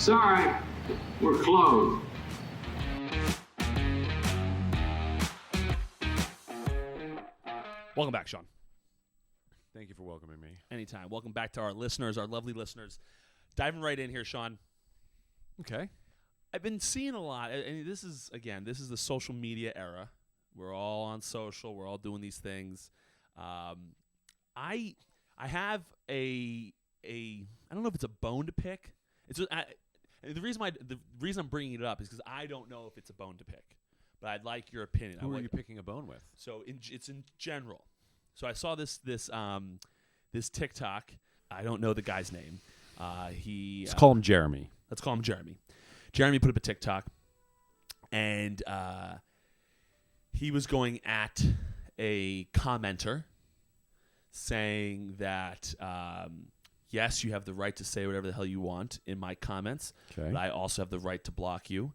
Sorry, we're closed. Welcome back, Sean. Thank you for welcoming me. Anytime. Welcome back to our listeners, our lovely listeners. Diving right in here, Sean. Okay. I've been seeing a lot, and this is the social media era. We're all on social. We're all doing these things. I have a I don't know if it's a bone to pick. The reason I'm bringing it up is because I don't know if it's a bone to pick, but I'd like your opinion. Who are you picking a bone with? So it's in general. So I saw this TikTok. I don't know the guy's name. Let's call him Jeremy. Let's call him Jeremy. Jeremy put up a TikTok, and he was going at a commenter saying that, yes, you have the right to say whatever the hell you want in my comments, but I also have the right to block you.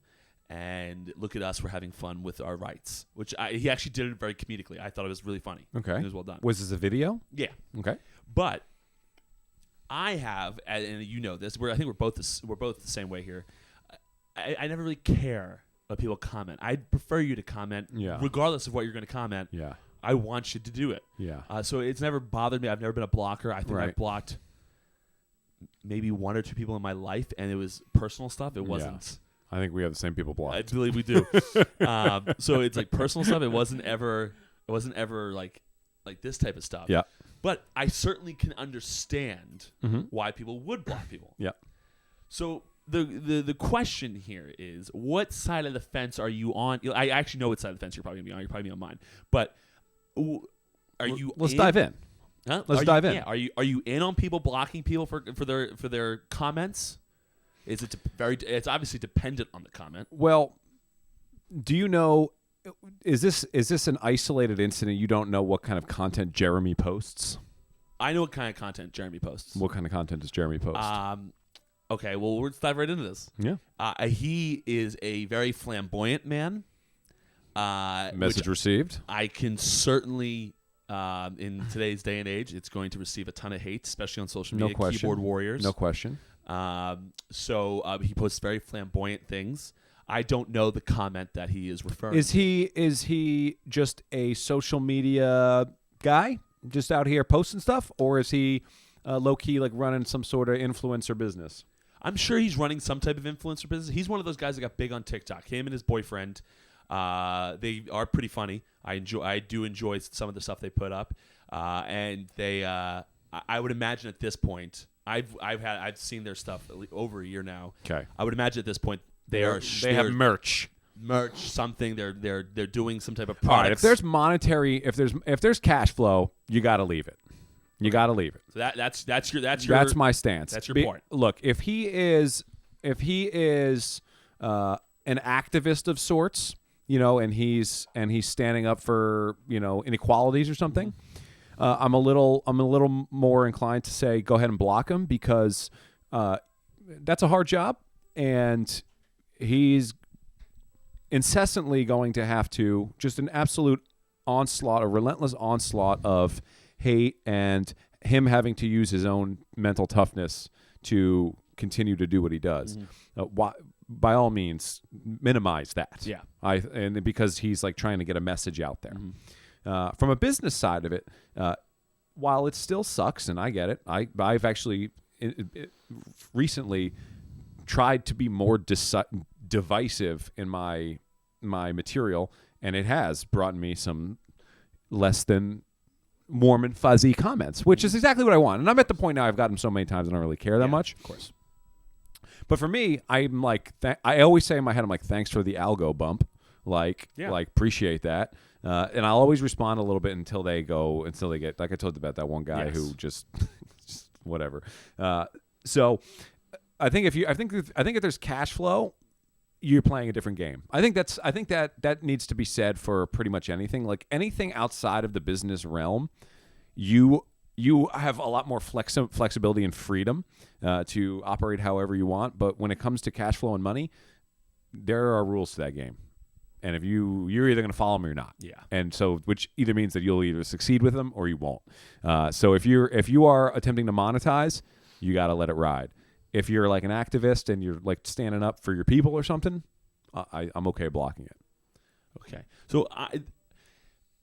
And look at us, we're having fun with our rights, which he actually did it very comedically. I thought it was really funny. Okay. It was well done. Was this a video? Yeah. Okay. But I have, and you know this, I think we're both the same way here. I never really care what people comment. I'd prefer you to comment, regardless of what you're going to comment. Yeah. I want you to do it. Yeah. So it's never bothered me. I've never been a blocker. I think Right. I've blocked maybe one or two people in my life, and it was personal stuff. It wasn't. I think we have the same people blocked. I believe we do. So it's like personal stuff. It wasn't ever like this type of stuff. Yeah. But I certainly can understand why people would block people. Yeah. So the question here is, what side of the fence are you on? I actually know what side of the fence you're probably going to be on. You're probably going to be on mine. But are you? Let's dive in. Huh? Let's dive in. Yeah. Are you in on people blocking people for their comments? It's obviously dependent on the comment. Well, do you know? Is this an isolated incident? You don't know what kind of content Jeremy posts? I know what kind of content Jeremy posts. What kind of content does Jeremy post? Okay, well, let's dive right into this. Yeah. He is a very flamboyant man. Message received. I can certainly, in today's day and age, it's going to receive a ton of hate, especially on social media. No question. Keyboard warriors. No question. So he posts very flamboyant things. I don't know the comment that he is referring Is he just a social media guy, just out here posting stuff, or is he low key like running some sort of influencer business? I'm sure he's running some type of influencer business. He's one of those guys that got big on TikTok. Him and his boyfriend, they are pretty funny. I do enjoy some of the stuff they put up, and they. I would imagine at this point, I've seen their stuff over a year now. Okay. I would imagine at this point they have merch. Something. They're doing some type of products. All right. If there's monetary, if there's cash flow, you got to leave it. You got to leave it. So that's my stance. That's your point. Look, if he is an activist of sorts, and he's standing up for inequalities or something, I'm a little more inclined to say go ahead and block him, because that's a hard job, and he's incessantly going to have to just an absolute onslaught, a relentless onslaught of hate, and him having to use his own mental toughness to continue to do what he does. By all means, minimize that. Yeah. And because he's like trying to get a message out there. From a business side of it, while it still sucks, and I get it, I've actually recently tried to be more divisive in my material, and it has brought me some less than warm and fuzzy comments, which is exactly what I want. And I'm at the point now I've gotten them so many times I don't really care that much. Of course. But for me, I'm like, I always say in my head, I'm like, thanks for the algo bump. Like appreciate that. And I'll always respond a little bit until they get, like I told you about that one guy who just whatever. So I think if there's cash flow, you're playing a different game. I think that needs to be said for pretty much anything. Like anything outside of the business realm, you have a lot more flexibility and freedom to operate however you want. But when it comes to cash flow and money, there are rules to that game. And if you're either going to follow them or you're not. Yeah. And so, which either means that you'll either succeed with them or you won't. So if you are attempting to monetize, you got to let it ride. If you're like an activist and you're like standing up for your people or something, I'm okay blocking it. Okay. So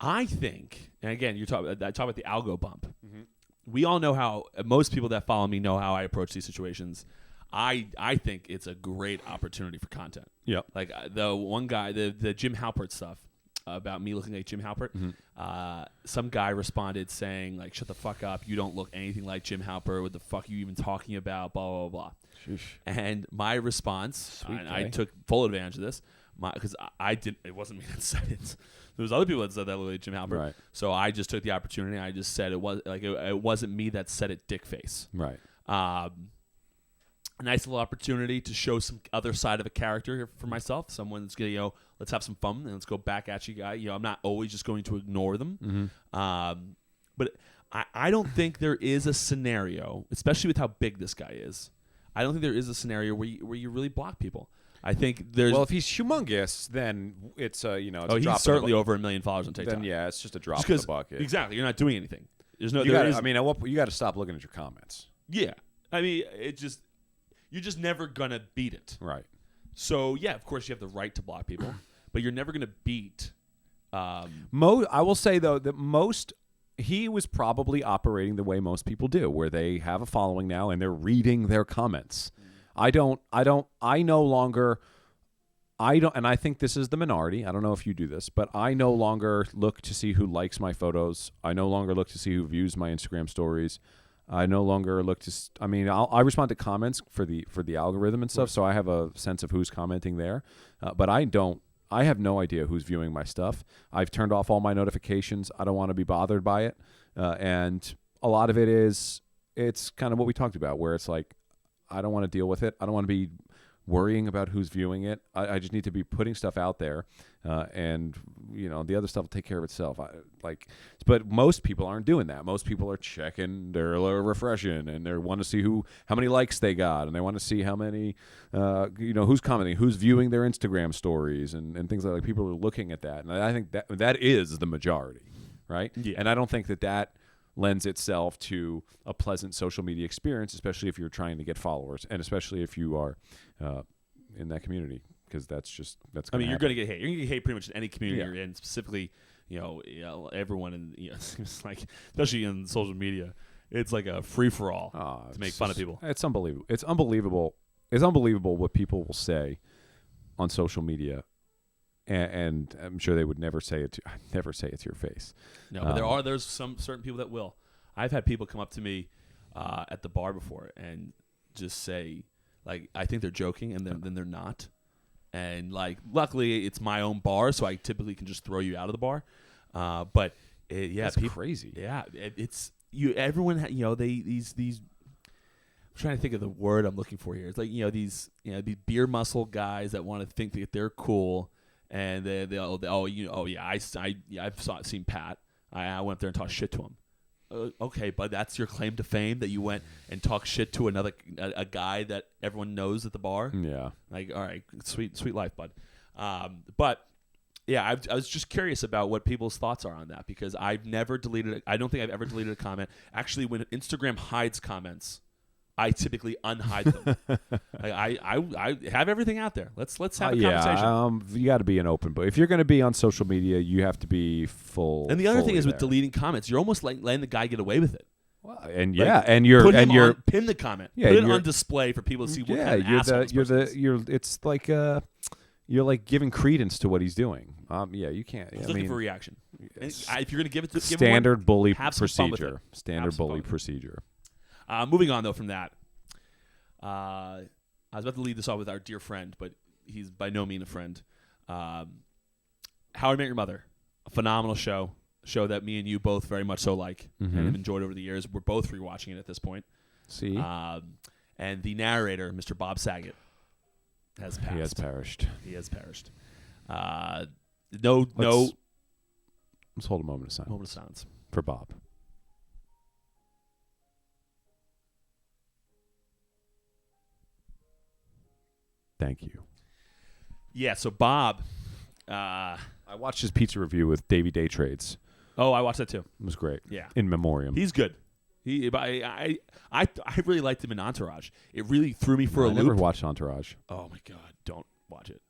I think, and again, I talk about the algo bump. Mm-hmm. We all know how, most people that follow me know how I approach these situations. I think it's a great opportunity for content. Yep. Like the one guy, the Jim Halpert stuff about me looking like Jim Halpert. Mm-hmm. Some guy responded saying like, "Shut the fuck up! You don't look anything like Jim Halpert. What the fuck are you even talking about?" Blah blah blah. Sheesh. And my response, I took full advantage of this, because I didn't. It wasn't me that said it. There was other people that said that looked like Jim Halpert. Right. So I just took the opportunity. I just said it wasn't me that said it. Dick face. Right. A nice little opportunity to show some other side of a character for myself. Someone's gonna, let's have some fun and let's go back at you, guy. I'm not always just going to ignore them. Mm-hmm. But I don't think there is a scenario, especially with how big this guy is. I don't think there is a scenario where you really block people. I think there's. Well, if he's humongous, then it's a it's a he's drop certainly over 1 million followers on TikTok. Then yeah, it's just a drop in the bucket. Exactly, you're not doing anything. There's no. You got to stop looking at your comments. Yeah, I mean, you're just never gonna beat it. Right. So yeah, of course you have the right to block people, but you're never gonna beat. I will say though that he was probably operating the way most people do, where they have a following now and they're reading their comments. I no longer, and I think this is the minority. I don't know if you do this, but I no longer look to see who likes my photos. I no longer look to see who views my Instagram stories. I no longer look to. I respond to comments for the algorithm and stuff, so I have a sense of who's commenting there. But I don't. I have no idea who's viewing my stuff. I've turned off all my notifications. I don't want to be bothered by it, and a lot of it's kind of what we talked about, where it's like, I don't want to deal with it. I don't want to be worrying about who's viewing it. I just need to be putting stuff out there, and the other stuff will take care of itself. But most people aren't doing that. Most people are checking, they're refreshing, and they want to see how many likes they got, and they want to see how many, who's commenting, who's viewing their Instagram stories, and things like that. People are looking at that, and I think that is the majority, right? Yeah. And I don't think that lends itself to a pleasant social media experience, especially if you're trying to get followers, and especially if you are in that community, because that's. You're going to get hate. You're going to get hate pretty much in any community you're in, specifically, everyone in, it's like, especially in social media, it's like a free for all to make fun of people. It's unbelievable. It's unbelievable. It's unbelievable what people will say on social media. And I'm sure they would never say it to your face. No, but there's some certain people that will. I've had people come up to me at the bar before and just say, like, I think they're joking, and then they're not. And like, luckily it's my own bar, so I typically can just throw you out of the bar. But that's crazy. Yeah, it's you. Everyone, these. I'm trying to think of the word I'm looking for here. It's like these beer muscle guys that want to think that they're cool. And I've seen Pat. I went up there and talked shit to him. Okay, but that's your claim to fame, that you went and talked shit to a guy that everyone knows at the bar. Yeah, like, all right, sweet life, bud. But yeah, I was just curious about what people's thoughts are on that, because I've never deleted. I don't think I've ever deleted a comment. Actually, when Instagram hides comments, I typically unhide them. I have everything out there. Let's have a conversation. You got to be an open book. If you're going to be on social media, you have to be full. And the other thing is with deleting comments, you're almost like letting the guy get away with it. Well, and you're pin the comment. Yeah, put it on display for people to see what kind of asshole this person is. It's like you're like giving credence to what he's doing. You can't. He's looking for a reaction. If you're going to give it to standard bully have procedure. Standard bully procedure. Moving on, though, from that, I was about to lead this off with our dear friend, but he's by no means a friend. How I Met Your Mother, a phenomenal show that me and you both very much so like and have enjoyed over the years. We're both rewatching it at this point. See? And the narrator, Mr. Bob Saget, has passed. He has perished. Let's hold a moment of silence. For Bob. Thank you. Yeah, so Bob. I watched his pizza review with Davey Day Trades. Oh, I watched that too. It was great. Yeah. In memoriam. He's good. I really liked him in Entourage. It really threw me for a I loop. never watched Entourage. Oh my god, don't watch it.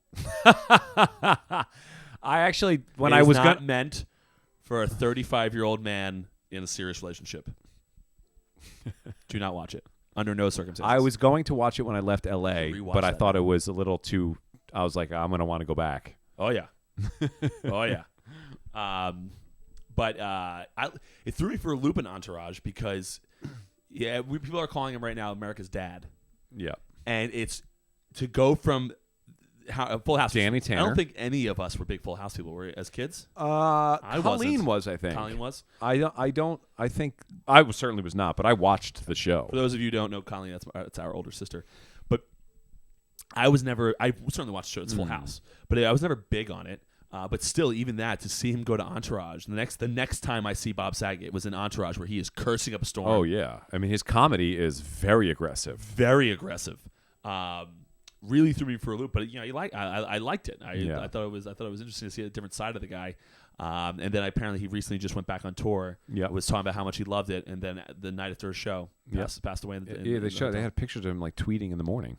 I actually, when It I is was not meant for a 35-year-old man in a serious relationship. Do not watch it under no circumstances. I was going to watch it when I left L.A., Rewatch but I that thought now. it was a little too. I was like, I'm going to want to go back. Oh yeah, oh yeah. But it threw me for a loop in Entourage because people are calling him right now America's dad. Yeah, And it's to go from Full House. Danny Tanner. I don't think any of us were big Full House people. Were we, as kids? Colleen wasn't. was, I think. Colleen was. I think I certainly was not, but I watched the show. For those of you who don't know Colleen, that's our older sister. But I was never. I certainly watched the show. It's Full House, but I was never big on it. But still, even that, to see him go to Entourage, the next time I see Bob Saget was in Entourage, where he is cursing up a storm. Oh yeah, I mean his comedy is very aggressive. Very aggressive. Really threw me for a loop, but I liked it. I thought it was interesting to see a different side of the guy. And then apparently he recently just went back on tour. Yeah, was talking about how much he loved it, and then the night after his show, passed away. They had pictures of him like tweeting in the morning.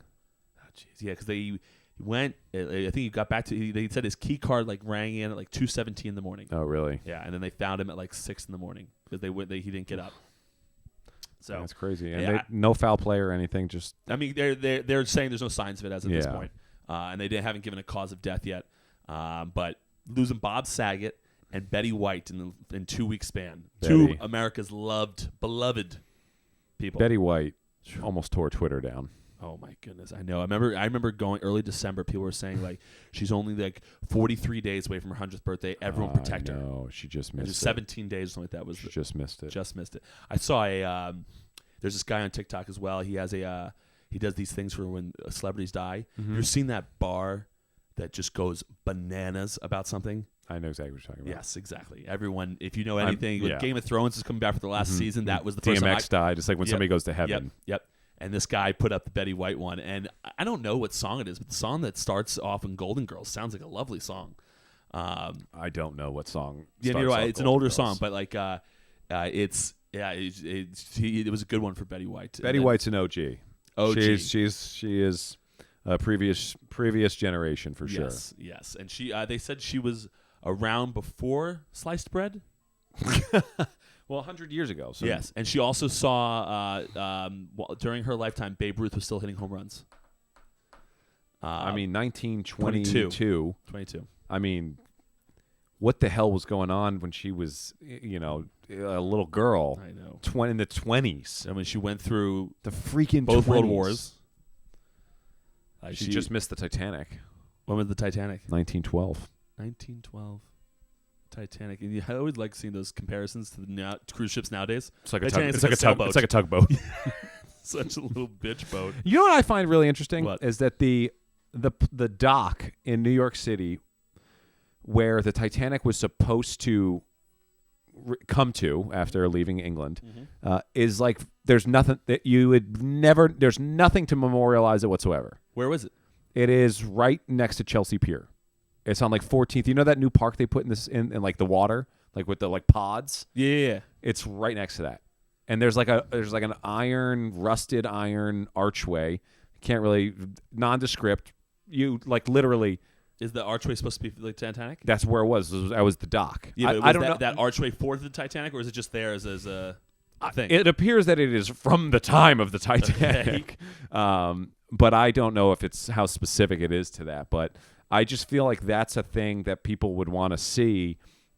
Oh jeez, yeah, because they went. I think he got back to. They said his key card like rang in at like 2:17 in the morning. Oh really? Yeah, and then they found him at like 6 in the morning because he didn't get up. So that's crazy. And no foul play or anything. Just I mean, they're saying there's no signs of it as of this point, and they haven't given a cause of death yet. But losing Bob Saget and Betty White in 2 week span, two America's beloved people. Betty White almost tore Twitter down. Oh my goodness, I know. I remember going early December. People were saying like she's only like 43 days away from her 100th birthday. Everyone protect her. No, she just missed it. 17 days or something like that. She just missed it. Just missed it. I saw there's this guy on TikTok as well. He has he does these things for when celebrities die. Mm-hmm. You've seen that bar that just goes bananas about something. I know exactly what you're talking about. Yes, exactly. Everyone, if you know anything, yeah. Game of Thrones is coming back for the last season. That was the first DMX died. It's like when somebody goes to heaven. Yep. And this guy put up the Betty White one, and I don't know what song it is, but the song that starts off in Golden Girls sounds like a lovely song. I don't know what song. Yeah, you're right. It's an older song, but like it was a good one for Betty White. Betty White's an OG. OG. She is a previous generation for sure. Yes, and they said she was around before sliced bread. Well, 100 years ago. So. Yes, and she also saw during her lifetime, Babe Ruth was still hitting home runs. I mean, 1922. 22. I mean, what the hell was going on when she was, a little girl? I know. In the 20s. I mean, she went through the freaking both 20s. World Wars. She just missed the Titanic. When was the Titanic? 1912. 1912. Titanic. And I always like seeing those comparisons to the cruise ships nowadays. It's like Titanic's a tugboat. It's like a tugboat. Such a little bitch boat. You know what I find really interesting What? is that the dock in New York City where the Titanic was supposed to come to after leaving England is like there's nothing that you would never. There's nothing to memorialize it whatsoever. Where was it? It is right next to Chelsea Pier. It's on like 14th. You know that new park they put in like the water, like with the like pods. Yeah. It's right next to that, and there's like an rusted iron archway. Can't really nondescript. You like literally. Is the archway supposed to be like Titanic? That's where it was. That was the dock. Yeah, I don't know that archway for the Titanic, or is it just there as a thing? It appears that it is from the time of the Titanic, but I don't know if it's how specific it is to that. But I just feel like that's a thing that people would want to see,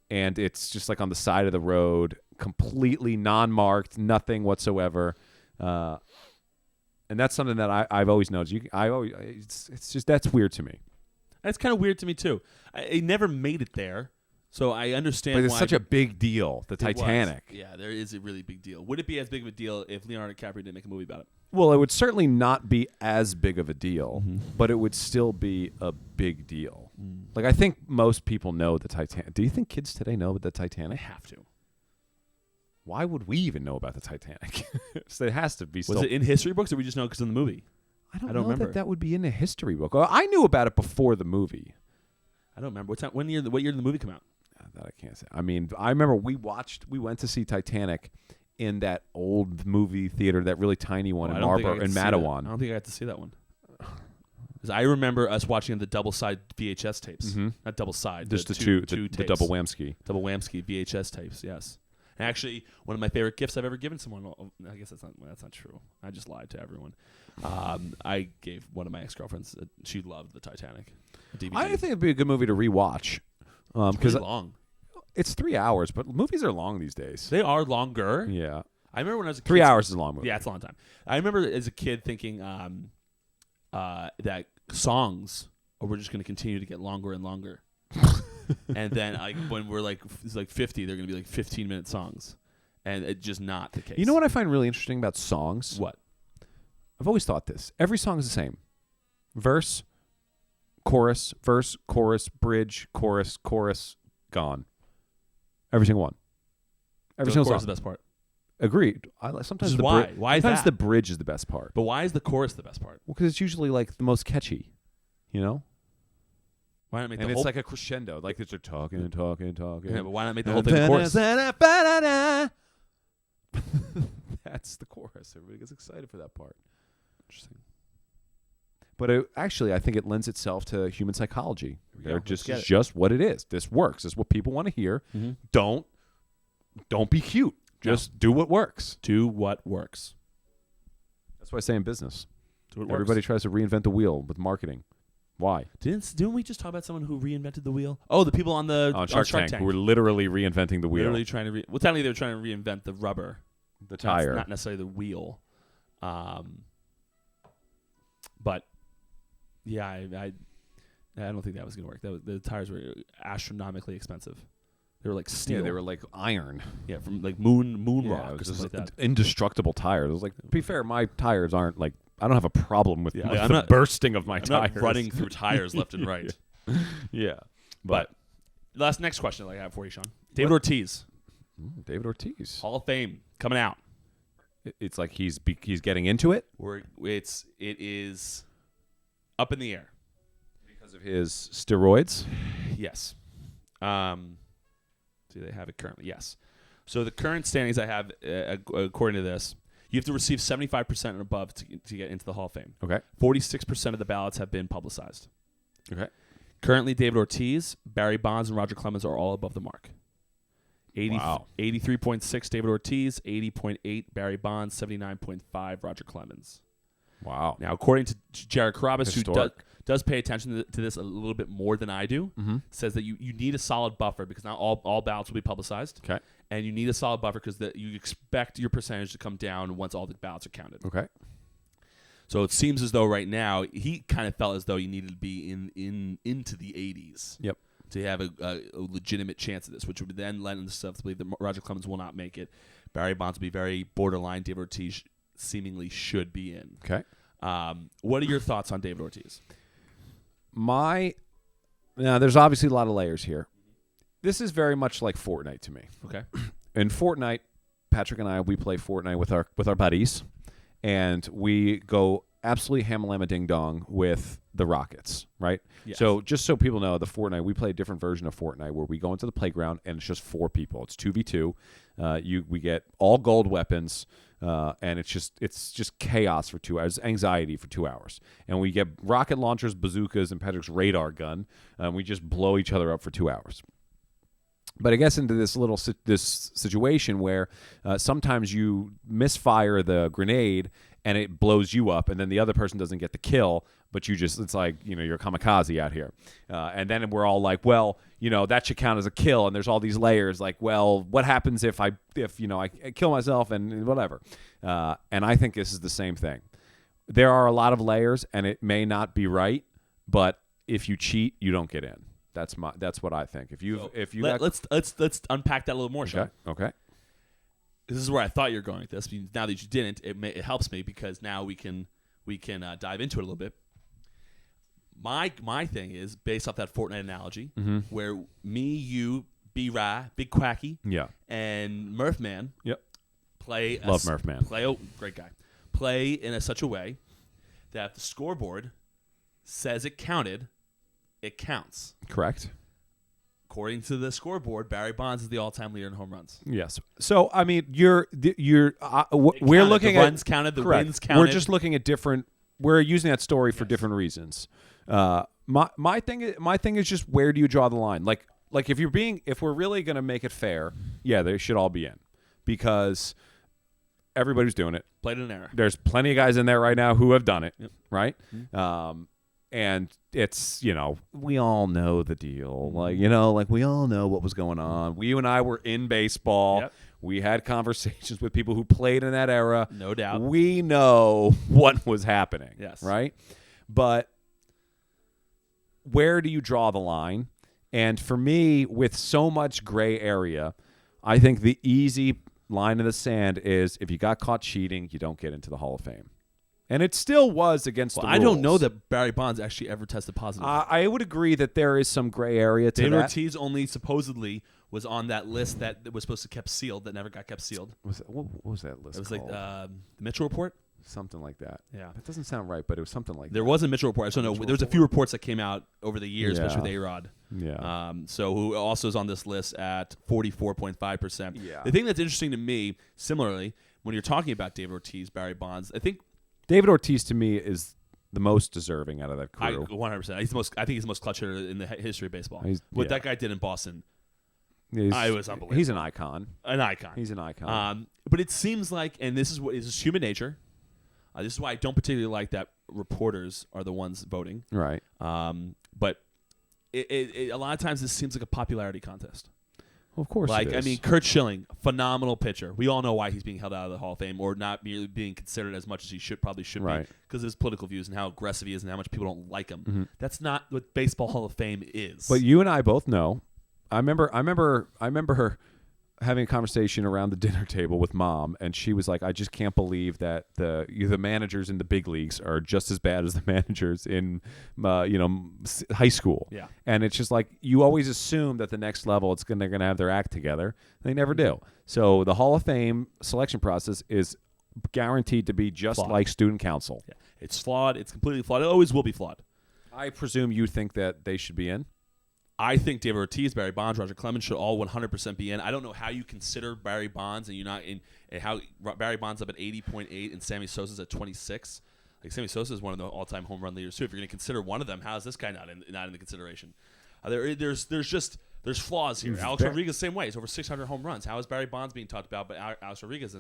and it's just like on the side of the road, completely non-marked, nothing whatsoever. And that's something that I've always noticed. It's just that's weird to me. That's kind of weird to me too. It never made it there, so I understand. But it's why such a big deal, the Titanic. Yeah, there is a really big deal. Would it be as big of a deal if Leonardo DiCaprio didn't make a movie about it? Well, it would certainly not be as big of a deal, but it would still be a big deal. Like I think most people know the Titanic. Do you think kids today know about the Titanic? They have to. Why would we even know about the Titanic? So it has to be. Was it in history books, or we just know because of the movie? I don't remember. know that would be in a history book. I knew about it before the movie. I don't remember. What year did the movie come out? That I can't say. I mean, I remember we went to see Titanic in that old movie theater, that really tiny one in Marlborough, in Matawan. I don't think I got to see that one. Because I remember us watching the double-side VHS tapes. Not double-side. Just the tapes. double Whamsky. Double Whamsky VHS tapes, yes. And actually, one of my favorite gifts I've ever given someone, I guess that's not true. I just lied to everyone. I gave one of my ex-girlfriends, she loved the Titanic DVD. I think it'd be a good movie to rewatch. It's really long. It's 3 hours, but movies are long these days. They are longer. Yeah. I remember when I was a kid. 3 hours is a long movie. Yeah, it's a long time. I remember as a kid thinking that songs were just going to continue to get longer and longer. And then when we're like 50, they're going to be like 15-minute songs. And it's just not the case. You know what I find really interesting about songs? What? I've always thought this. Every song is the same. Verse, chorus, bridge, chorus, gone. Every single one. Every single song. The best part. Agreed. Sometimes why? Why is sometimes that? the bridge is the best part. But why is the chorus the best part? Well, because it's usually like the most catchy, you know. Why not make and the it's whole like a crescendo, like they're talking and talking and talking. Yeah, but why not make the whole thing the chorus? That's the chorus. Everybody gets excited for that part. Interesting. But actually, I think it lends itself to human psychology. They're just what it is. This works. This is what people want to hear. Mm-hmm. Don't be cute. Just do what works. Do what works. That's what I say in business. Do what Everybody works. tries to reinvent the wheel with marketing. Why? Didn't we just talk about someone who reinvented the wheel? Oh, the people on Shark Tank who were literally reinventing the wheel. Literally trying to technically they were trying to reinvent the rubber, the tire, not necessarily the wheel. But yeah, I don't think that was going to work. The tires were astronomically expensive. They were like steel. Yeah, they were like iron. Yeah, from like moon rock or it was something like that. Indestructible tires. It was like, to be fair, my tires aren't like, I don't have a problem with I'm the not, bursting of my tires. Not running through tires left and right. Yeah. But next question I have for you, Sean. David Ortiz. David Ortiz. Hall of Fame coming out. It's like he's getting into it? It is up in the air. Because of his steroids? Yes. Do they have it currently? Yes. So the current standings I have, according to this, you have to receive 75% and above to get into the Hall of Fame. Okay. 46% of the ballots have been publicized. Okay. Currently, David Ortiz, Barry Bonds, and Roger Clemens are all above the mark. 83.6 David Ortiz, 80.8 Barry Bonds, 79.5 Roger Clemens. Wow. Now, according to Jared Carabas, who does pay attention to this a little bit more than I do, says that you need a solid buffer because not all ballots will be publicized. Okay. And you need a solid buffer because you expect your percentage to come down once all the ballots are counted. Okay. So it seems as though right now he kind of felt as though he needed to be into the 80s. Yep. To have a legitimate chance of this, which would then lend himself to believe that Roger Clemens will not make it. Barry Bonds will be very borderline. David Ortiz seemingly should be in. Okay. What are your thoughts on David Ortiz? Now, there's obviously a lot of layers here. This is very much like Fortnite to me. Okay. In Fortnite, Patrick and I, we play Fortnite with our buddies, and we go absolutely ham-lamma ding-dong with the Rockets, right? Yes. So just so people know, the Fortnite, we play a different version of Fortnite where we go into the playground and it's just 4 people. It's 2v2. We get all gold weapons, and it's just chaos for 2 hours, anxiety for 2 hours. And we get rocket launchers, bazookas, and Patrick's radar gun, and we just blow each other up for 2 hours. But it gets into this this situation where sometimes you misfire the grenade and it blows you up, and then the other person doesn't get the kill, but it's like, you're a kamikaze out here. And then we're all like, well, that should count as a kill, and there's all these layers like, well, what happens if I kill myself and whatever. And I think this is the same thing. There are a lot of layers, and it may not be right, but if you cheat, you don't get in. That's what I think. Let's unpack that a little more, Sean. Okay. This is where I thought you were going with this. Now that you didn't, it helps me because now we can dive into it a little bit. My thing is based off that Fortnite analogy, where me, you, B-Rye, Big Quacky, and Murphman, play. Love Murphman. Great guy. Play in such a way that if the scoreboard says it counted, it counts. Correct. according to the scoreboard, Barry Bonds is the all-time leader in home runs. Yes. So I mean, we're Counted. looking the at runs counted, the correct. wins counted. We're just looking at different. We're using that story for different reasons. My thing is just where do you draw the line? Like if we're really going to make it fair, yeah, they should all be in because everybody's doing it. Played an error. There's plenty of guys in there right now who have done it, Yep. right? And it's, we all know the deal. Like we all know what was going on. You and I were in baseball. Yep. We had conversations with people who played in that era. No doubt. We know what was happening. Yes. Right? But where do you draw the line? And for me, with so much gray area, I think the easy line in the sand is if you got caught cheating, you don't get into the Hall of Fame. And it still was against the rules. I don't know that Barry Bonds actually ever tested positive. I would agree that there is some gray area to David that. Ortiz only supposedly was on that list that was supposed to kept sealed that never got kept sealed. What was that list It was called? like the Mitchell Report. Something like that. Yeah. That doesn't sound right, but it was something like There that. was a Mitchell Report. I just don't know. There was a few reports that came out over the years, Yeah. especially with A-Rod. Yeah. So who also is on this list at 44.5%. Yeah. The thing that's interesting to me, similarly, when you're talking about David Ortiz, Barry Bonds, I think David Ortiz to me is the most deserving out of that I crew. 100%. I think he's the most clutch hitter in the history of baseball. yeah. What that guy did in Boston, He's unbelievable. He's an icon. An icon. He's an icon. But it seems like, and this is human nature. This is why I don't particularly like that reporters are the ones voting. Right. But a lot of times this seems like a popularity contest. Well, of course it is. Kurt Schilling, phenomenal pitcher. We all know why he's being held out of the Hall of Fame or not merely being considered as much as he should be Right. because of his political views and how aggressive he is and how much people don't like him. Mm-hmm. That's not what Baseball Hall of Fame is. But you and I both know. I remember her having a conversation around the dinner table with Mom, and she was like, "I just can't believe that the managers in the big leagues are just as bad as the managers in high school." Yeah. And it's just like you always assume that the next level they're gonna have their act together. They never do. So the Hall of Fame selection process is guaranteed to be just Flawed. like student council. Yeah. It's flawed. It's completely flawed. It always will be flawed. I presume you think that they should be in. I think David Ortiz, Barry Bonds, Roger Clemens should all 100% be in. I don't know how you consider Barry Bonds and you're not in, and how Barry Bonds up at 80.8 and Sammy Sosa's at 26. Like Sammy Sosa is one of the all-time home run leaders too. If you're going to consider one of them, how is this guy not in the consideration? There's flaws here. Alex Rodriguez same way. He's over 600 home runs. How is Barry Bonds being talked about? But Alex Rodriguez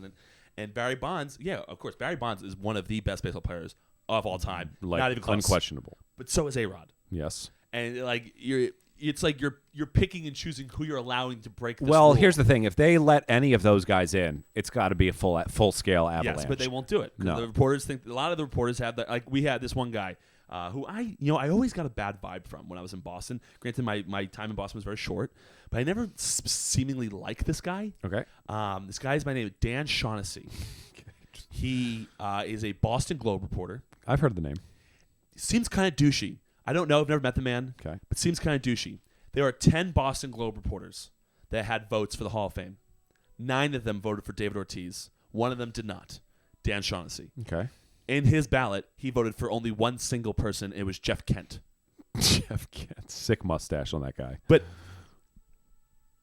and Barry Bonds, yeah, of course, Barry Bonds is one of the best baseball players of all time. Like, not even close. unquestionable. But so is A-Rod. Yes. And it's like you're picking and choosing who you're allowing to break this Well, rule. here's the thing: if they let any of those guys in, it's got to be a full scale avalanche. Yes, but they won't do it. 'Cause No. the reporters think a lot of the reporters have that. Like we had this one guy who I always got a bad vibe from when I was in Boston. Granted, my time in Boston was very short, but I never seemingly liked this guy. Okay. This guy is by name Dan Shaunessey. He is a Boston Globe reporter. I've heard the name. Seems kind of douchey. I don't know. I've never met the man. Okay. But seems kind of douchey. There are 10 Boston Globe reporters that had votes for the Hall of Fame. 9 of them voted for David Ortiz. 1 of them did not. Dan Shaunessey. Okay. In his ballot, he voted for only one single person. It was Jeff Kent. Jeff Kent. Sick mustache on that guy. But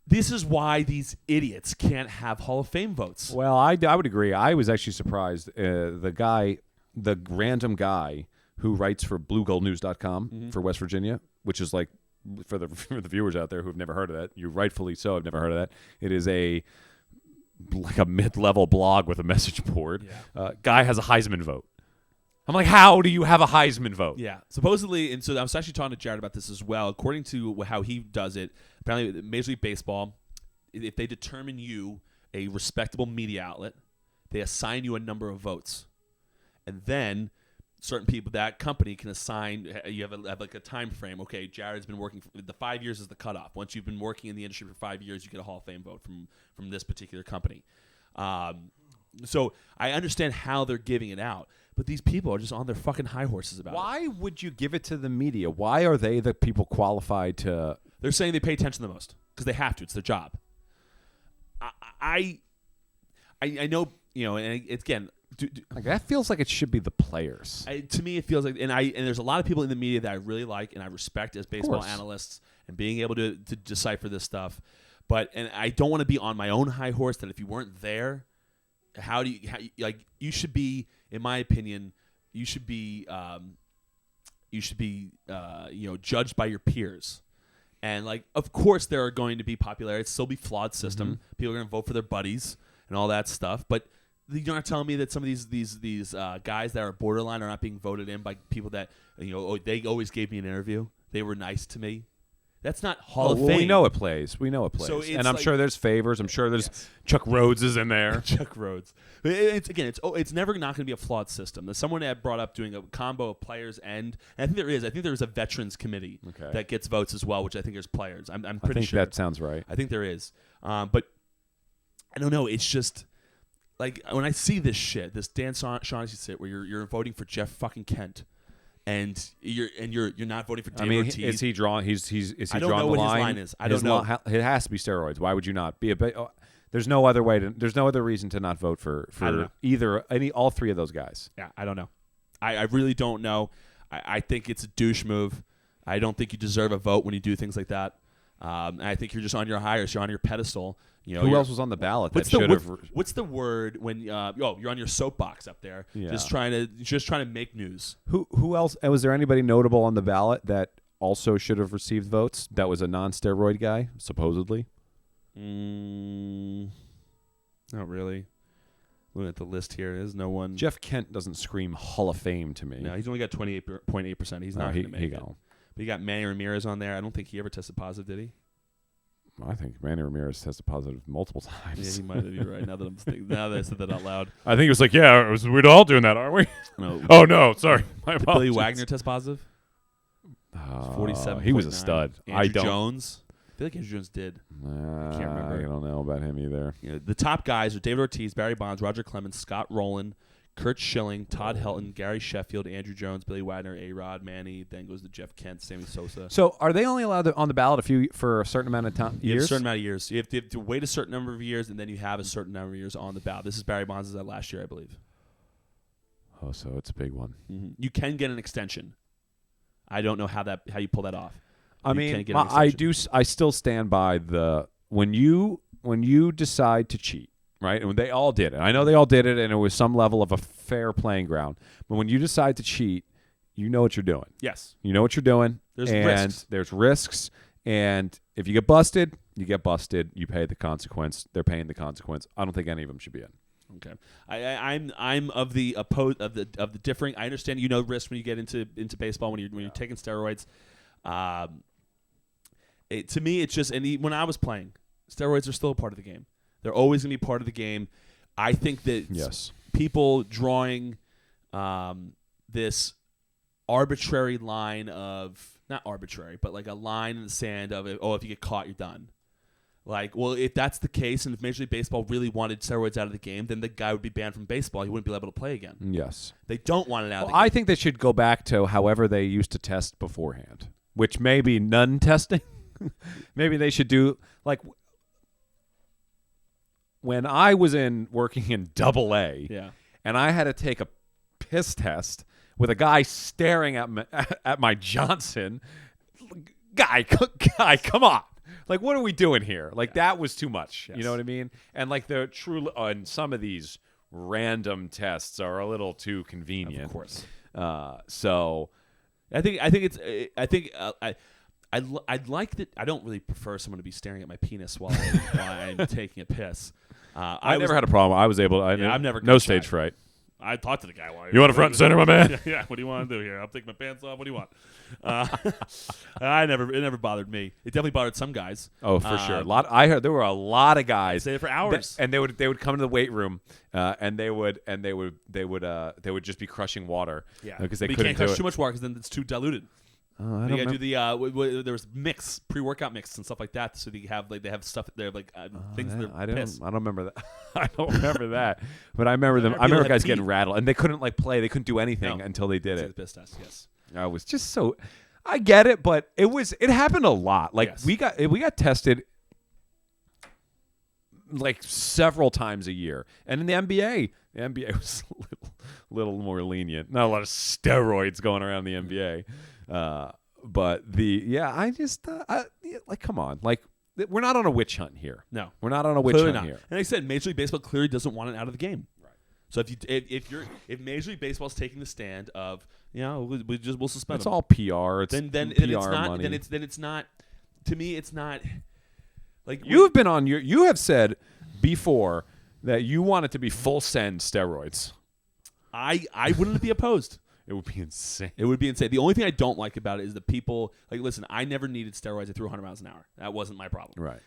this is why these idiots can't have Hall of Fame votes. Well, I would agree. I was actually surprised. The random guy who writes for BlueGoldNews.com for West Virginia, which is like, for the viewers out there who have never heard of that, you rightfully so have never heard of that. It is like a mid-level blog with a message board. Yeah. Guy has a Heisman vote. I'm like, how do you have a Heisman vote? Yeah, supposedly, and so I was actually talking to Jared about this as well. According to how he does it, apparently Major League Baseball, if they determine you a respectable media outlet, they assign you a number of votes, and then certain people, that company can assign. You have like a time frame. Okay, Jared's been working. The 5 years is the cutoff. Once you've been working in the industry for 5 years, you get a Hall of Fame vote from this particular company. So I understand how they're giving it out. But these people are just on their fucking high horses about it. Why would you give it to the media? Why are they the people qualified to? They're saying they pay attention the most because they have to. It's their job. I know, and again, Like that feels like it should be the players. To me, it feels like, and there's a lot of people in the media that I really like and I respect as baseball course. analysts and being able to decipher this stuff. And I don't want to be on my own high horse that if you weren't there, you should be, in my opinion, you should be judged by your peers. And like, of course, there are going to be popularity. It's still be flawed system. Mm-hmm. People are going to vote for their buddies and all that stuff. But you're not telling me that some of these guys that are borderline are not being voted in by people that they always gave me an interview. They were nice to me. That's not Hall of Fame. We know it plays. So and I'm sure there's favors. I'm sure there's Chuck Rhodes is in there. Chuck Rhodes. It's never not going to be a flawed system. There's someone that brought up doing a combo of players and I think there is. I think there is a veterans committee that gets votes as well, which I think there's players. I'm pretty sure. That sounds right. I think there is. But I don't know. It's just like when I see this shit, this Dan Shaunessey shit, where you're voting for Jeff fucking Kent. And you're not voting for David Ortiz. Is he drawing? Is he drawing the line? I don't know what his line is. I don't know. It has to be steroids. Why would you not be there's no other way to. There's no other reason to not vote for all three of those guys. Yeah, I don't know. I really don't know. I think it's a douche move. I don't think you deserve a vote when you do things like that. And I think you're just on your highest. You're on your pedestal. Who else was on the ballot that should have? What's the word when you're on your soapbox up there, just trying to make news? Who else? Was there anybody notable on the ballot that also should have received votes? That was a non-steroid guy, supposedly. Not really. Looking at the list here, there's no one. Jeff Kent doesn't scream Hall of Fame to me. No, he's only got 28.8%. He's not going to make it. But you got Manny Ramirez on there. I don't think he ever tested positive, did he? I think Manny Ramirez tested positive multiple times. Yeah, he might have. You're right. Now that I said that out loud, I think it was like, we're all doing that, aren't we? No. Oh no, sorry. My Did apologies. Billy Wagner test positive? 47. He was a stud. Andrew Jones. I feel like Andrew Jones did. I can't remember. I don't know about him either. The top guys are David Ortiz, Barry Bonds, Roger Clemens, Scott Rowland, Kurt Schilling, Todd Helton, Gary Sheffield, Andrew Jones, Billy Wagner, A-Rod, Manny. Then goes to Jeff Kent, Sammy Sosa. So are they only allowed on the ballot for a certain amount of time? Years? A certain amount of years. You have to wait a certain number of years, and then you have a certain number of years on the ballot. This is Barry Bonds' last year, I believe. Oh, so it's a big one. Mm-hmm. You can get an extension. I don't know how you pull that off. I still stand by when you decide to cheat. Right, and they all did it. I know they all did it, and it was some level of a fair playing ground. But when you decide to cheat, you know what you're doing. Yes, you know what you're doing. There's risks, and if you get busted, you get busted. You pay the consequence. They're paying the consequence. I don't think any of them should be in. Okay, I'm of the differing. I understand risk when you get into baseball when you're taking steroids. To me, it's just when I was playing, steroids are still a part of the game. They're always going to be part of the game. I think that people drawing this arbitrary line of, not arbitrary, but like a line in the sand of, if you get caught, you're done. Like, well, if that's the case, and if Major League Baseball really wanted steroids out of the game, then the guy would be banned from baseball. He wouldn't be able to play again. Yes. They don't want it out of the game. I think they should go back to however they used to test beforehand, which may be none testing. Maybe they should do, like... When I was working in AA, and I had to take a piss test with a guy staring at my Johnson, guy, come on! Like, what are we doing here? Like, that was too much. Yes. You know what I mean? And like and some of these random tests are a little too convenient. Of course. So, I'd like that. I don't really prefer someone to be staring at my penis while I'm taking a piss. I never had a problem. I was able to. I've never no stage fright. I talked to the guy while you want a front and center, my man? Yeah. What do you want to do here? I'll take my pants off. What do you want? It never bothered me. It definitely bothered some guys. Oh, for sure. I heard there were a lot of guys. Stayed for hours, and they would come to the weight room, and they would just be crushing water. Yeah, because they but couldn't you can't crush do too much water because then it's too diluted. I you gotta do the there was pre-workout mix and stuff like that. So they have stuff there things. I don't remember that. I don't remember that. But I remember them. I remember guys getting rattled, and they couldn't play. They couldn't do anything until they did it. The piss test, yes. I was just so. I get it, but it happened a lot. Like we got tested like several times a year. And in the NBA was a little more lenient. Not a lot of steroids going around the NBA. But I just like, come on, like, we're not on a witch hunt here. No, we're not on a witch clearly hunt not. here. And like I said, Major League Baseball clearly doesn't want it out of the game. Right. So if Major League Baseball is taking the stand of, we'll suspend it's them. all PR. It's then PR it's not. money. Then it's not. To me, it's not. Like you have said before that you want it to be full send steroids. I wouldn't be opposed. It would be insane. It would be insane. The only thing I don't like about it is the people. Like, listen, I never needed steroids. I threw 100 miles an hour. That wasn't my problem. Right.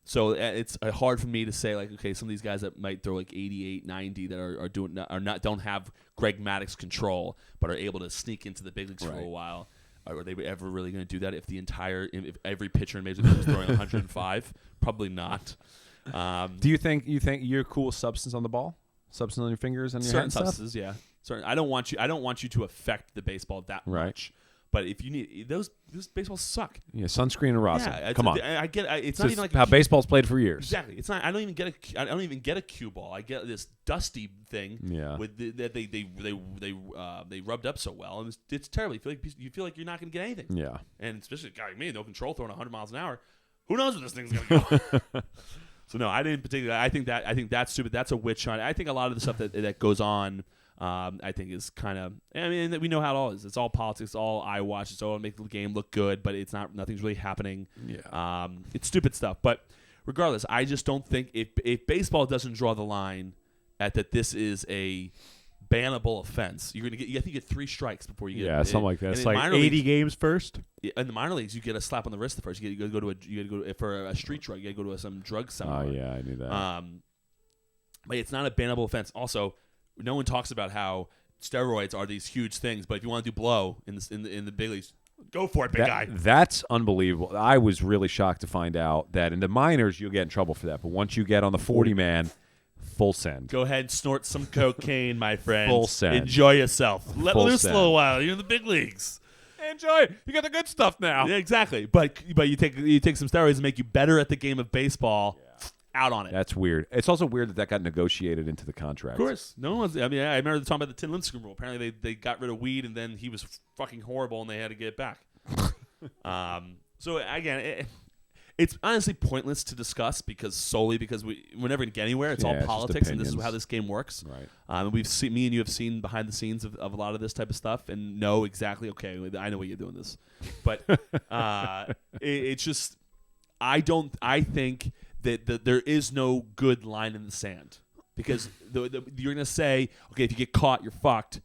So it's hard for me to say, like, okay, some of these guys that might throw like 88, 90 that don't have Greg Maddux control, but are able to sneak into the big leagues for a while. Are they ever really going to do that if if every pitcher in Major League Baseball is throwing 105? Probably not. Do you think you're cool with substance on the ball? Substance on your fingers and your certain hand stuff? substances, yeah. Certain. I don't want you to affect the baseball that much. But if you need those baseballs suck. Yeah, sunscreen and rosin. Yeah, come on. I get. It's not not even like how baseball's played for years. Exactly. It's not. I don't even get a cue ball. I get this dusty thing. Yeah. With that they rubbed up so well, and it's terrible. You feel like you're not going to get anything. Yeah. And especially a guy like me, no control, throwing 100 miles an hour. Who knows where this thing's going to go? So no, I didn't particularly. I think that's stupid. That's a witch hunt. I think a lot of the stuff that goes on, I think is kind of. I mean, we know how it all is. It's all politics. It's all eye watch. It's all to make the game look good, but it's not. Nothing's really happening. Yeah. It's stupid stuff. But regardless, I just don't think if baseball doesn't draw the line at that this is a bannable offense, you're gonna get. I think you get 3 strikes before you get. Yeah, something like that. It's like 80 leagues, games first. In the minor leagues, you get a slap on the wrist the first. You go to for a street drug. You got to go to some drug seminar. Oh yeah, I knew that. But it's not a bannable offense. Also, no one talks about how steroids are these huge things. But if you want to do blow in the big leagues, go for it, big guy. That's unbelievable. I was really shocked to find out that in the minors you'll get in trouble for that, but once you get on the 40-man, full send. Go ahead and snort some cocaine, my friend. Full send. Enjoy yourself. Let Full loose send. a little while. You're in the big leagues. Enjoy it. You got the good stuff now. Yeah, exactly. But you take some steroids and make you better at the game of baseball. Yeah. Out on it. That's weird. It's also weird that got negotiated into the contract. Of course. No one's. I mean, I remember talking about the Tim Lincecum rule. Apparently, they got rid of weed, and then he was fucking horrible, and they had to get it back. So again, it's honestly pointless to discuss solely because we're never going to get anywhere. It's all politics, and this is how this game works. Right. Me and you have seen behind the scenes of a lot of this type of stuff, and know exactly. Okay, I know why you're doing this, but it's just I think that there is no good line in the sand because you're going to say, okay, if you get caught, you're fucked.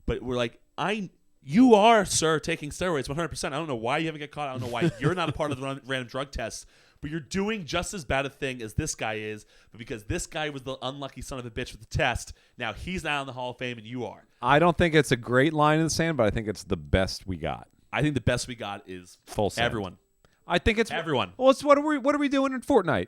But we're like, you are, sir, taking steroids 100%. I don't know why you haven't get caught. I don't know why you're not a part of the random drug tests. But you're doing just as bad a thing as this guy is. But because this guy was the unlucky son of a bitch with the test, now he's not in the Hall of Fame and you are. I don't think it's a great line in the sand, but I think it's the best we got. I think the best we got is full send. Everyone. I think it's everyone. Well, what are we doing in Fortnite?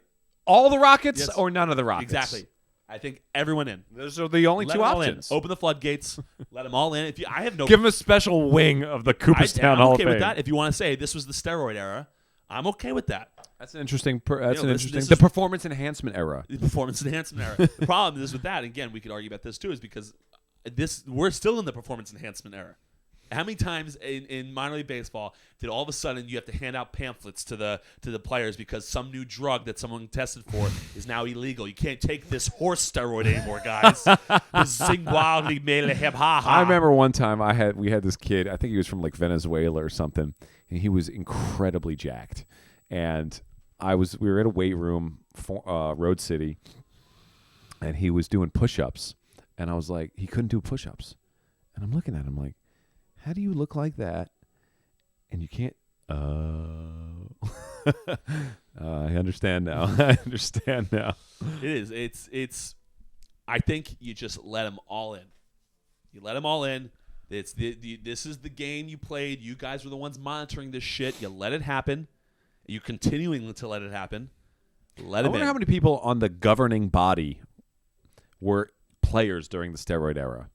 All the Rockets or none of the Rockets? Exactly. I think everyone in. Those are the only two options. Open the floodgates. Let them all in. I have no. Give them a special wing of the Cooperstown Hall of Fame. I'm okay with that. If you want to say this was the steroid era, I'm okay with that. That's an interesting. The performance enhancement era. The performance enhancement era. The problem is with that. Again, we could argue about this too. Is because we're still in the performance enhancement era. How many times in minor league baseball did all of a sudden you have to hand out pamphlets to the players because some new drug that someone tested for is now illegal? You can't take this horse steroid anymore, guys. Sing wildly, mele hip ha ha. I remember one time we had this kid. I think he was from like Venezuela or something, and he was incredibly jacked. And we were at a weight room, Road City, and he was doing push-ups, and I was like, he couldn't do push-ups, and I'm looking at him like, how do you look like that and you can't I understand now. I understand now. It is. It's I think you just let them all in. You let them all in. This is the game you played. You guys were the ones monitoring this shit. You let it happen. You continuing to let it happen. Let I wonder how many people on the governing body were players during the steroid era.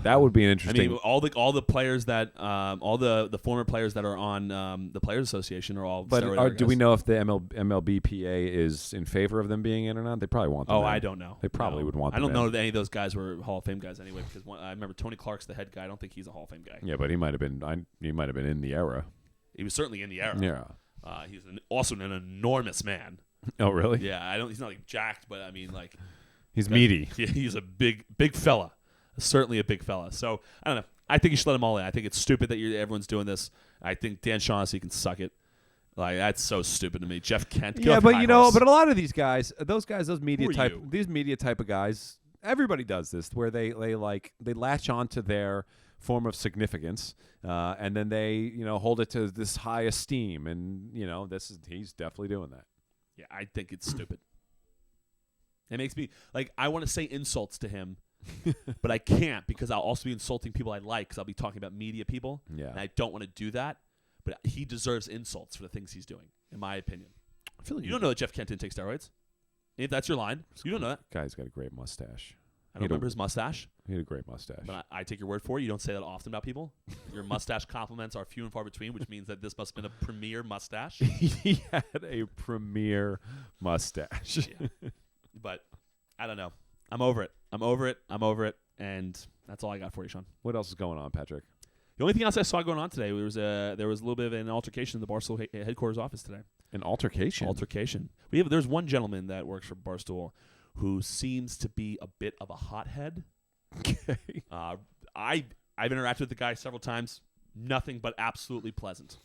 That would be an I interesting. mean, all the players that all the former players that are on the Players Association are all. But do we know if the MLBPA is in favor of them being in or not? They probably want them. Oh, in. I don't know. They probably would want. I don't them know in. that any of those guys were Hall of Fame guys anyway. Because I remember Tony Clark's the head guy. I don't think he's a Hall of Fame guy. Yeah, but he might have been. He might have been in the era. He was certainly in the era. Yeah. He's also an enormous man. Oh, really? Yeah, He's not like jacked, but I mean like. He's meaty. He's a big fella. Certainly a big fella. So I don't know. I think you should let them all in. I think it's stupid that everyone's doing this. I think Dan Shaunessey can suck it. Like that's so stupid to me. Jeff Kent. Yeah, but but a lot of these guys, those media Who are type, you? these media type of guys, everybody does this, where they latch on to their form of significance, and then they hold it to this high esteem, and he's definitely doing that. Yeah, I think it's stupid. It makes me like I want to say insults to him. But I can't because I'll also be insulting people I like because I'll be talking about media people. Yeah. And I don't want to do that. But he deserves insults for the things he's doing, in my opinion. I feel like you don't know that Jeff Kent didn't take steroids. If that's your line, you don't know that. Guy's got a great mustache. I don't remember his mustache. He had a great mustache. But I take your word for it. You don't say that often about people. Your mustache compliments are few and far between, which means that this must have been a premier mustache. He had a premier mustache. Yeah. But I don't know. I'm over it. And that's all I got for you, Sean. What else is going on, Patrick? The only thing else I saw going on today there was a little bit of an altercation in the Barstool headquarters office today. An altercation? Altercation. There's one gentleman that works for Barstool who seems to be a bit of a hothead. Okay. I've interacted with the guy several times. Nothing but absolutely pleasant.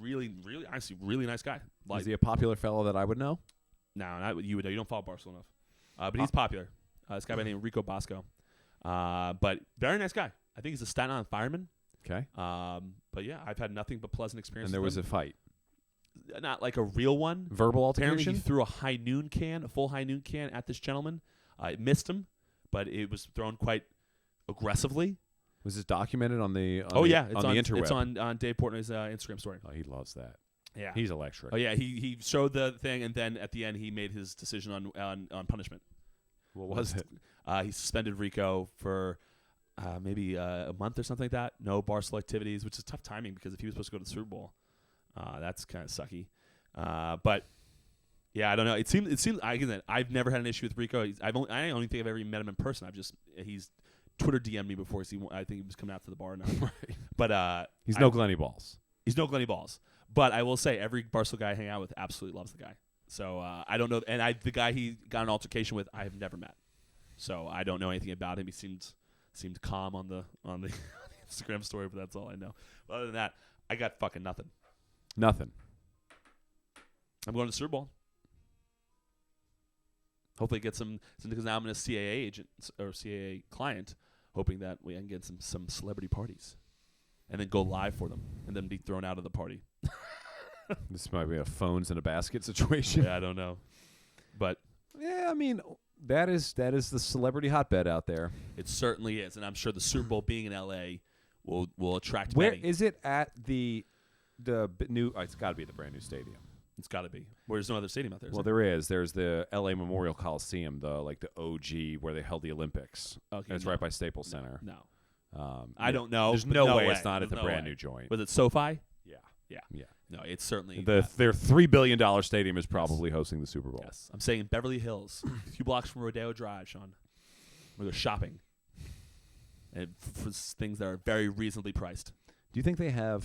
Really, honestly, really nice guy. Is he a popular fellow that I would know? No, not you would know. You don't follow Barstool enough. But he's popular. This guy by the name of Rico Bosco. But very nice guy. I think he's a Staten Island fireman. Okay. But yeah, I've had nothing but pleasant experiences. And there was a fight. Not like a real one. Verbal Apparently altercation? he threw a full high noon can at this gentleman. It missed him, but it was thrown quite aggressively. Was this documented on the It's the interweb? It's on Dave Portnoy's Instagram story. Oh, he loves that. Yeah. He's electric. Oh yeah, he showed the thing, and then at the end he made his decision on punishment. What was it? He suspended Rico for maybe a month or something like that. No Barstool activities, which is tough timing because if he was supposed to go to the Super Bowl, that's kind of sucky. But yeah, I don't know. It seems. I've never had an issue with Rico. I don't think I've ever met him in person. He's Twitter DM'd me before. I think he was coming out to the bar now. Right. But he's no Glenny Balls. He's no Glenny Balls. But I will say every Barstool guy I hang out with absolutely loves the guy. So I don't know. And the guy he got an altercation with, I have never met. So I don't know anything about him. He seemed calm on the Instagram story, but that's all I know. But other than that, I got fucking nothing. Nothing. I'm going to the Super Bowl. Hopefully get some because now I'm a CAA agent or CAA client, hoping that we can get some celebrity parties, and then go live for them, and then be thrown out of the party. This might be a phones in a basket situation. Yeah, I don't know, but yeah, I mean that is the celebrity hotbed out there. It certainly is, and I'm sure the Super Bowl being in LA will attract Where many. is it at the new? It's got to be the brand new stadium. It's got to be. There's no other stadium out there. Well, there is. There's the LA Memorial Coliseum, the OG where they held the Olympics. Okay, it's right by Staples Center. No. I don't know. There's no way it's not at the brand new joint. Was it SoFi? Yeah. No, it's certainly their $3 billion stadium is probably hosting the Super Bowl. Yes, I'm saying Beverly Hills, a few blocks from Rodeo Drive, Sean, where they're shopping, and for things that are very reasonably priced. Do you think they have?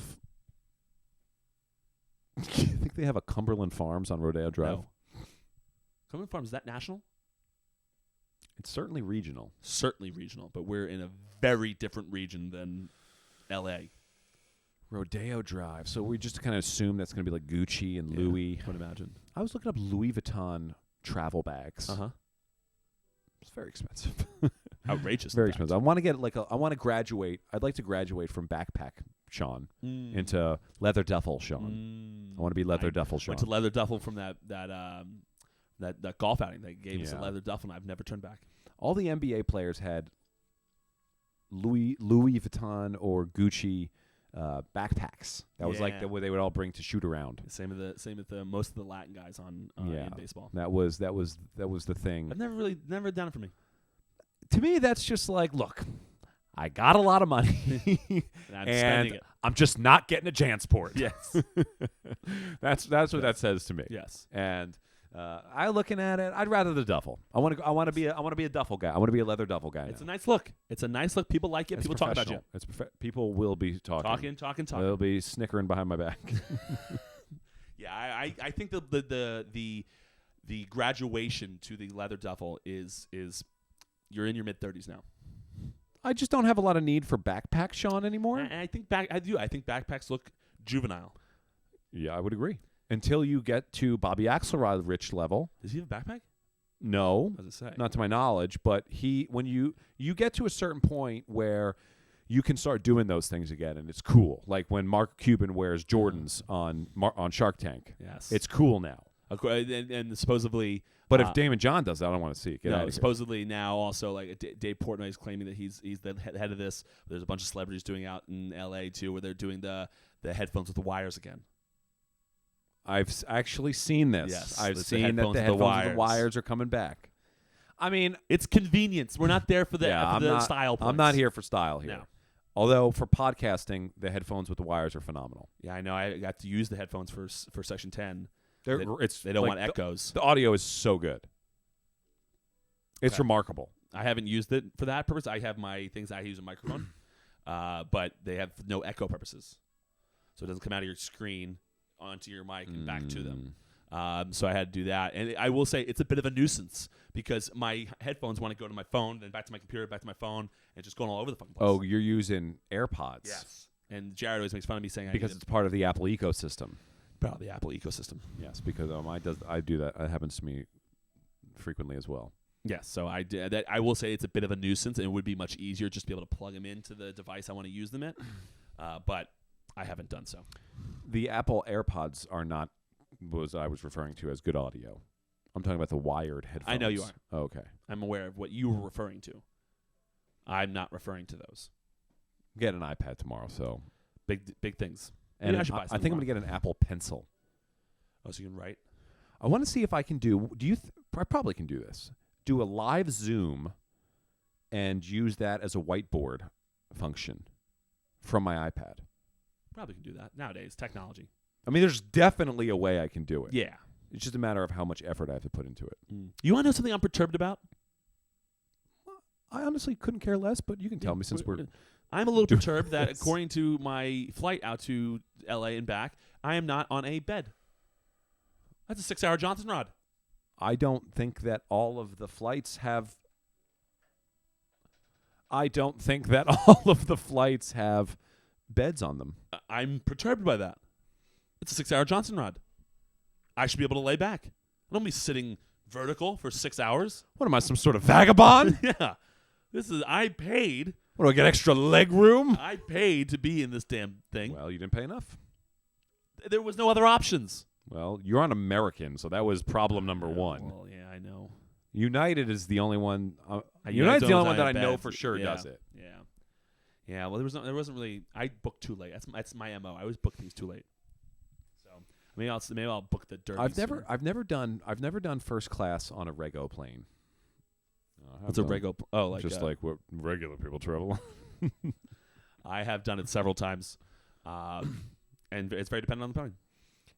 Do you think they have a Cumberland Farms on Rodeo Drive? No. Cumberland Farms, is that national? It's certainly regional. Certainly regional, but we're in a very different region than L.A. Rodeo Drive. So we just kind of assume that's going to be like Gucci and Louis. I would imagine. I was looking up Louis Vuitton travel bags. It's very expensive. Outrageous. Very expensive. I want to get I want to graduate. I'd like to graduate from backpack Sean into leather duffel Sean. I want to be leather duffel Sean. Went to leather duffel from that golf outing. They gave us a leather duffel, and I've never turned back. All the NBA players had Louis Vuitton or Gucci backpacks. That was like what they would all bring to shoot around. Same with the most of the Latin guys in baseball. That was the thing. I've never done it for me. To me, that's just like, look, I got a lot of money, And I'm spending it. I'm just not getting a Jansport. Yes. That's what that says to me. Yes. And I looking at it, I'd rather the duffel. I want to be a duffel guy. I want to be a leather duffel guy. It's a nice look. It's a nice look. People like it. It's People talk about you. People will be talking. Talking. They'll be snickering behind my back. Yeah, I think the graduation to the leather duffel is you're in your mid-30s now. I just don't have a lot of need for backpacks, Sean, anymore. And I think backpacks look juvenile. Yeah, I would agree. Until you get to Bobby Axelrod rich level. Does he have a backpack? No, What does it say? not to my knowledge. But when you get to a certain point where you can start doing those things again, and it's cool. Like when Mark Cuban wears Jordans on Shark Tank. Yes, It's cool now. And supposedly. But if Damon John does that, I don't want to see it. Get out of here. Supposedly now also like Dave Portnoy is claiming that he's the head of this. There's a bunch of celebrities doing out in L.A. too, where they're doing the headphones with the wires again. I've actually seen this. Yes, I've it's seen that the headphones with the wires are coming back. I mean, It's convenience. We're not there for the style points. I'm not here for style here. No. Although for podcasting, the headphones with the wires are phenomenal. Yeah, I know. I got to use the headphones for Section 10. They don't want echoes. The audio is so good. It's remarkable. I haven't used it for that purpose. I have my things. I use a microphone, but they have no echo purposes, so it doesn't come out of your screen onto your mic and back to them. So I had to do that, and I will say it's a bit of a nuisance because my headphones want to go to my phone, then back to my computer, back to my phone, and just going all over the fucking place. Oh, you're using AirPods. Yes. And Jared always makes fun of me saying because it's part of the Apple ecosystem. part of the Apple ecosystem. Yes, because I do that. It happens to me frequently as well. Yes, so I will say it's a bit of a nuisance, and it would be much easier just to be able to plug them into the device I want to use them in, but I haven't done so. The Apple AirPods are not what I was referring to as good audio. I'm talking about the wired headphones. I know you are. Oh, okay. I'm aware of what you were referring to. I'm not referring to those. Get an iPad tomorrow, so Big things. and I should buy I think I'm going to get an Apple Pencil. Oh, so you can write? I want to see if I can do you I probably can do this. Do a live Zoom and use that as a whiteboard function from my iPad. Probably can do that nowadays. Technology. I mean, there's definitely a way I can do it. Yeah. It's just a matter of how much effort I have to put into it. You want to know something I'm perturbed about? I honestly couldn't care less, but you can tell me since we're I'm a little perturbed that according to my flight out to L.A. and back, I am not on a bed. That's a 6-hour Johnson rod. I don't think that all of the flights have beds on them. I'm perturbed by that. It's a 6-hour Johnson rod. I should be able to lay back. I don't be sitting vertical for 6 hours. What am I, some sort of vagabond? Yeah. I paid. What, do I get extra leg room? I paid to be in this damn thing. Well, you didn't pay enough. There was no other options. Well, you're on American, so that was problem number one. Well, yeah, I know. United is the only one. United's the only one that I know for sure yeah, does it. Yeah. Yeah. Well, there wasn't really. I booked too late. That's my MO. I always book things too late. So maybe I'll book the Derby. I've never done first class on a Rego plane. What's a Rego? Like just like what regular people travel. I have done it several times, and it's very dependent on the plane.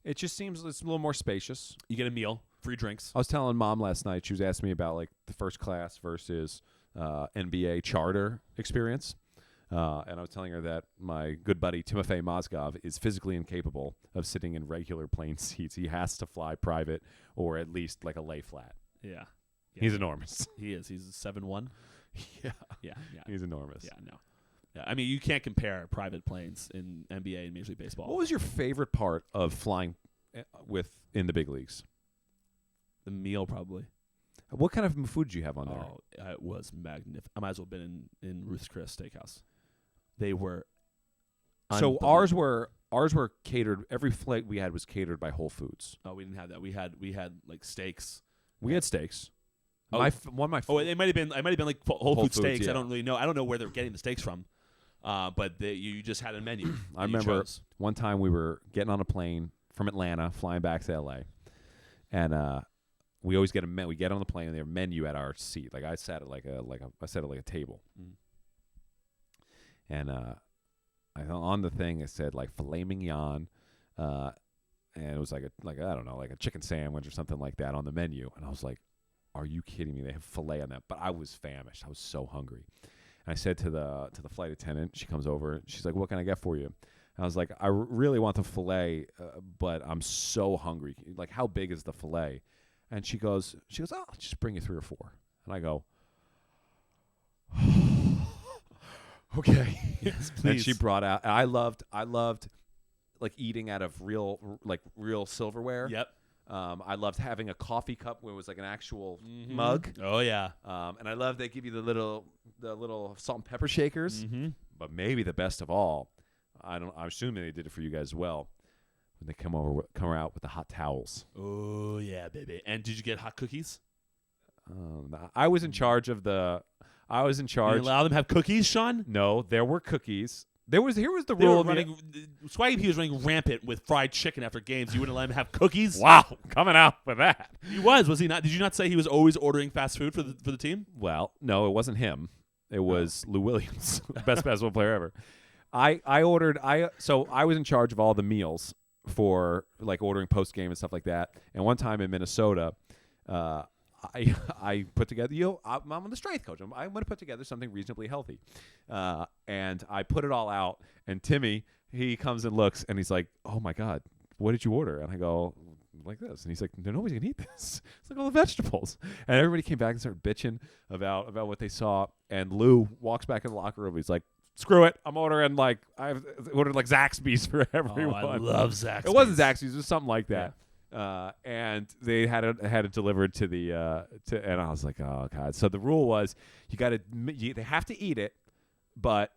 It just seems it's a little more spacious. You get a meal, free drinks. I was telling Mom last night. She was asking me about like the first class versus NBA charter experience, and I was telling her that my good buddy Timofey Mozgov is physically incapable of sitting in regular plane seats. He has to fly private or at least like a lay flat. Yeah. He's enormous. He is. He's 7'1". Yeah. Yeah. He's enormous. Yeah. No. Yeah, I mean, you can't compare private planes in NBA and Major League Baseball. What was your favorite part of flying in the big leagues? The meal, probably. What kind of food did you have on there? Oh, it was magnificent. I might as well have been in Ruth's Chris Steakhouse. They were. So ours were catered. Every flight we had was catered by Whole Foods. Oh, we didn't have that. We had like steaks. We had steaks. Oh, it might have been like Whole Foods steaks. Yeah. I don't really know. I don't know where they're getting the steaks from. But you just had a menu. I remember one time we were getting on a plane from Atlanta, flying back to LA, and we always get we get on the plane and they have a menu at our seat. Like I sat at like a table, and on the thing it said like filet mignon, and it was like I don't know, like a chicken sandwich or something like that on the menu, and I was like, are you kidding me? They have filet on that. But I was famished. I was so hungry. And I said to the flight attendant, she comes over, she's like, what can I get for you? And I was like, I really want the filet, but I'm so hungry. Like, how big is the filet? And she goes, oh, I'll just bring you 3 or 4. And I go, okay. Yes, please. And she brought out, and I loved like eating out of real silverware. Yep. I loved having a coffee cup where it was like an actual mug. Oh yeah. And I love they give you the little salt and pepper shakers. Mm-hmm. But maybe the best of all, I'm assuming they did it for you guys as well. When they come out with the hot towels. Oh yeah, baby. And did you get hot cookies? I was in charge of the. I was in charge. You allow them to have cookies, Sean? No, there were cookies. Here was the They rule. were Swaggy P was running rampant with fried chicken after games. You wouldn't let him have cookies? Wow, coming out with that. He was he not? Did you not say he was always ordering fast food for the team? Well, no, it wasn't him. It was Lou Williams, best basketball player ever. I was in charge of all the meals for like ordering post game and stuff like that. And one time in Minnesota, I put together, I'm the strength coach. I'm going to put together something reasonably healthy. And I put it all out. And Timmy, he comes and looks and he's like, oh my God, what did you order? And I go, like this. And he's like, nobody's going to eat this. It's like all the vegetables. And everybody came back and started bitching about what they saw. And Lou walks back in the locker room. He's like, screw it. I'm ordering I've ordered like Zaxby's for everyone. Oh, I love Zaxby's. It wasn't Zaxby's. It was something like that. Yeah. And they had it delivered to the and I was like, oh God. So the rule was they have to eat it, but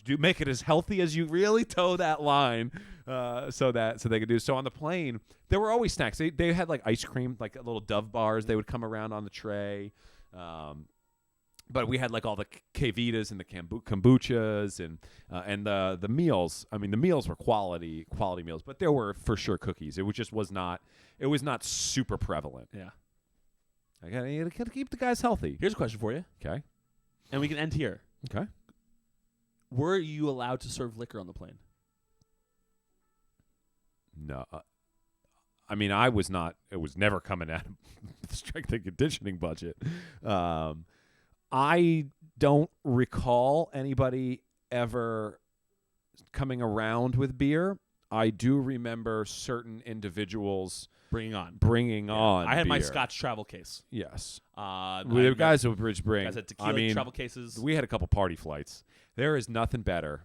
do make it as healthy as you really toe that line, so they could do. So on the plane, there were always snacks. They had like ice cream, like little Dove bars. They would come around on the tray. But we had like all the K-Vitas and the kombuchas and the meals. I mean, the meals were quality meals, but there were for sure cookies. It was not super prevalent. Yeah. I gotta keep the guys healthy. Here's a question for you. Okay. And we can end here. Okay. Were you allowed to serve liquor on the plane? No. I mean, I was not. It was never coming out of the strength and conditioning budget. I don't recall anybody ever coming around with beer. I do remember certain individuals bringing on I had beer. my Scotch travel case. Yes. The guys would bring. Guys had tequila travel cases. We had a couple party flights. There is nothing better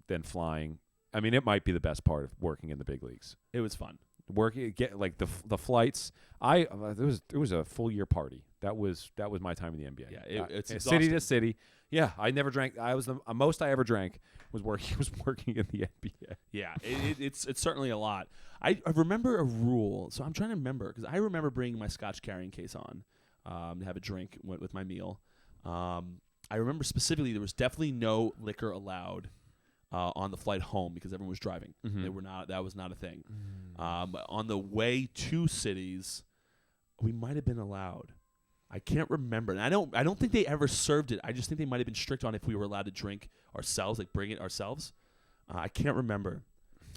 than flying. I mean, it might be the best part of working in the big leagues. It was fun. Get like the flights. It was a full year party. That was my time in the NBA. Yeah, it's city to city. Yeah, I never drank. I was the most I ever drank was working in the NBA. Yeah, it's certainly a lot. I remember a rule, so I'm trying to remember because I remember bringing my Scotch carrying case on to have a drink with my meal. I remember specifically there was definitely no liquor allowed on the flight home because everyone was driving. Mm-hmm. That was not a thing. On the way to cities, we might have been allowed. I can't remember, and I don't think they ever served it. I just think they might have been strict on if we were allowed to drink ourselves, like bring it ourselves. I can't remember,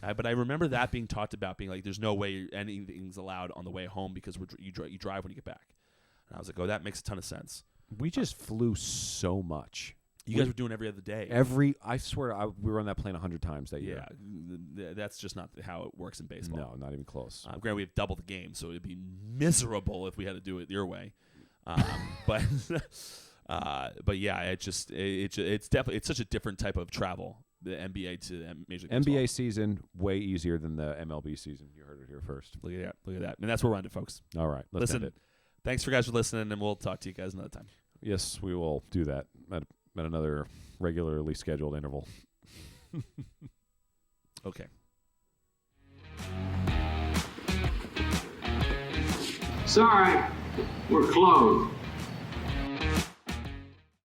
but I remember that being talked about, being like, "There's no way anything's allowed on the way home because you drive when you get back." And I was like, "Oh, that makes a ton of sense." We just flew so much. You guys were doing every other day. I swear, we were on that plane 100 times that year. Yeah, that's just not how it works in baseball. No, not even close. Granted, we have double the game, so it'd be miserable if we had to do it your way. But yeah, it's definitely such a different type of travel, the NBA to the Major League Baseball. NBA season way easier than the MLB season. You heard it here first. Look at that, and that's where we're on it, folks. All right, let's end it. Thanks for guys for listening, and we'll talk to you guys another time. Yes, we will do that at another regularly scheduled interval. Okay. Sorry, we're closed.